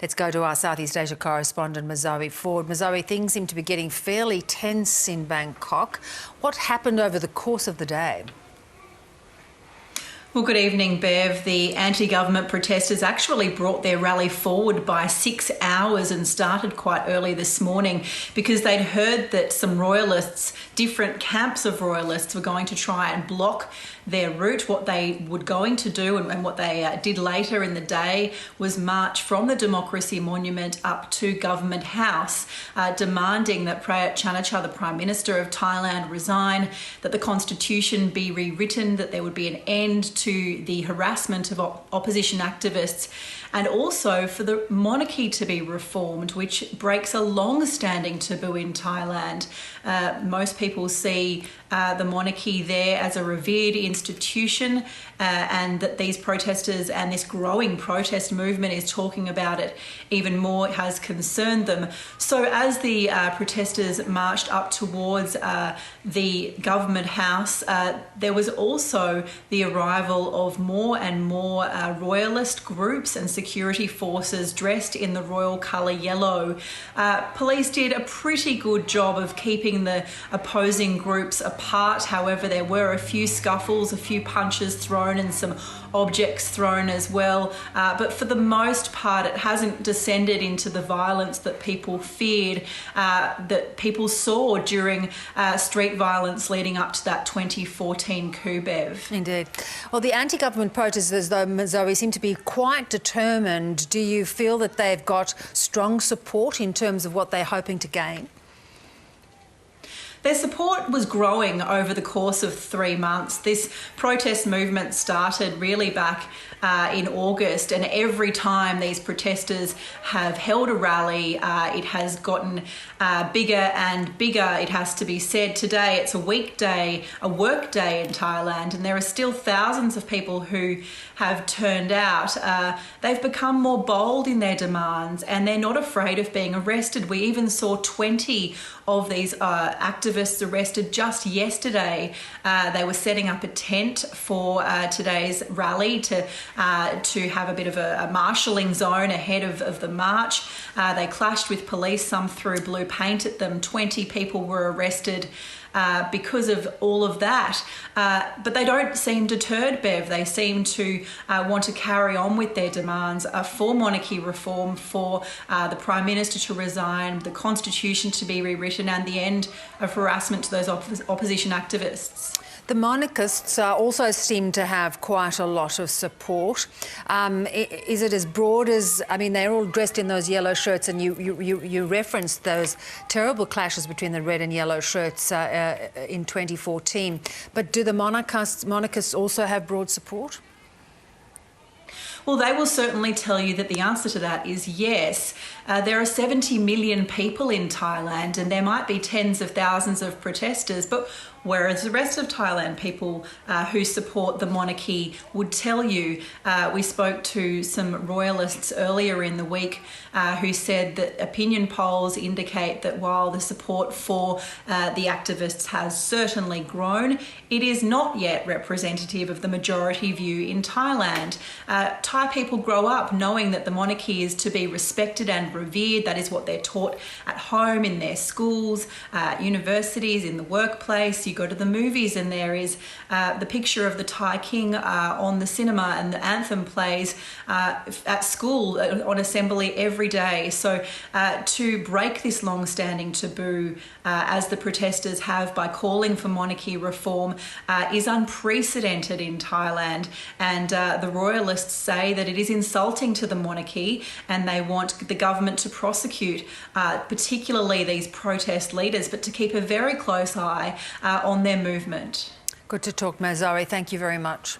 Let's go to our Southeast Asia correspondent, Mazoe Ford. Mazoe, things seem to be getting fairly tense in Bangkok. What happened over the course of the day? Well, good evening, Bev. The anti-government protesters actually brought their rally forward by 6 hours and started quite early this morning because they'd heard that some royalists, different camps of royalists, were going to try and block their route. What they were going to do and what they did later in the day was march from the Democracy Monument up to Government House, demanding that Prayut Chan-o-cha, the Prime Minister of Thailand, resign, that the Constitution be rewritten, that there would be an end to the harassment of opposition activists, and also for the monarchy to be reformed, which breaks a long-standing taboo in Thailand. Most people see the monarchy there as a revered institution, and that these protesters and this growing protest movement is talking about it even more has concerned them. So as the protesters marched up towards the Government House, there was also the arrival of more and more royalist groups and security forces dressed in the royal colour yellow. Police did a pretty good job of keeping the opposing groups apart. However, there were a few scuffles, a few punches thrown and some objects thrown as well. But for the most part, it hasn't descended into the violence that people feared, that people saw during street violence leading up to that 2014 coup, Bev. Indeed. Well, the anti-government protesters, though, Mazoe, seem to be quite determined. Do you feel that they've got strong support in terms of what they're hoping to gain? Their support was growing over the course of 3 months. This protest movement started really back in August, and every time these protesters have held a rally, it has gotten bigger and bigger, it has to be said. Today it's a weekday, a work day in Thailand, and there are still thousands of people who have turned out. They've become more bold in their demands, and they're not afraid of being arrested. We even saw 20 of these activists arrested just yesterday. They were setting up a tent for today's rally to have a bit of a marshalling zone ahead of the march. They clashed with police, some threw blue paint at them. 20 people were arrested because of all of that. But they don't seem deterred, Bev. They seem to want to carry on with their demands for monarchy reform, for the Prime Minister to resign, the Constitution to be rewritten, and the end of harassment to those opposition activists. The monarchists also seem to have quite a lot of support. Is it as broad as, I mean, they're all dressed in those yellow shirts, and you referenced those terrible clashes between the red and yellow shirts in 2014. But do the monarchists also have broad support? Well, they will certainly tell you that the answer to that is yes. There are 70 million people in Thailand, and there might be tens of thousands of protesters, but whereas the rest of Thailand, people who support the monarchy would tell you, we spoke to some royalists earlier in the week who said that opinion polls indicate that while the support for the activists has certainly grown, it is not yet representative of the majority view in Thailand. Thai people grow up knowing that the monarchy is to be respected and revered. That is what they're taught at home, in their schools, universities, in the workplace. You go to the movies and there is the picture of the Thai king on the cinema, and the anthem plays at school on assembly every day. So to break this long-standing taboo, as the protesters have by calling for monarchy reform, is unprecedented in Thailand. And the royalists say that it is insulting to the monarchy, and they want the government to prosecute particularly these protest leaders, but to keep a very close eye on their movement. Good to talk, Mazoe. Thank you very much.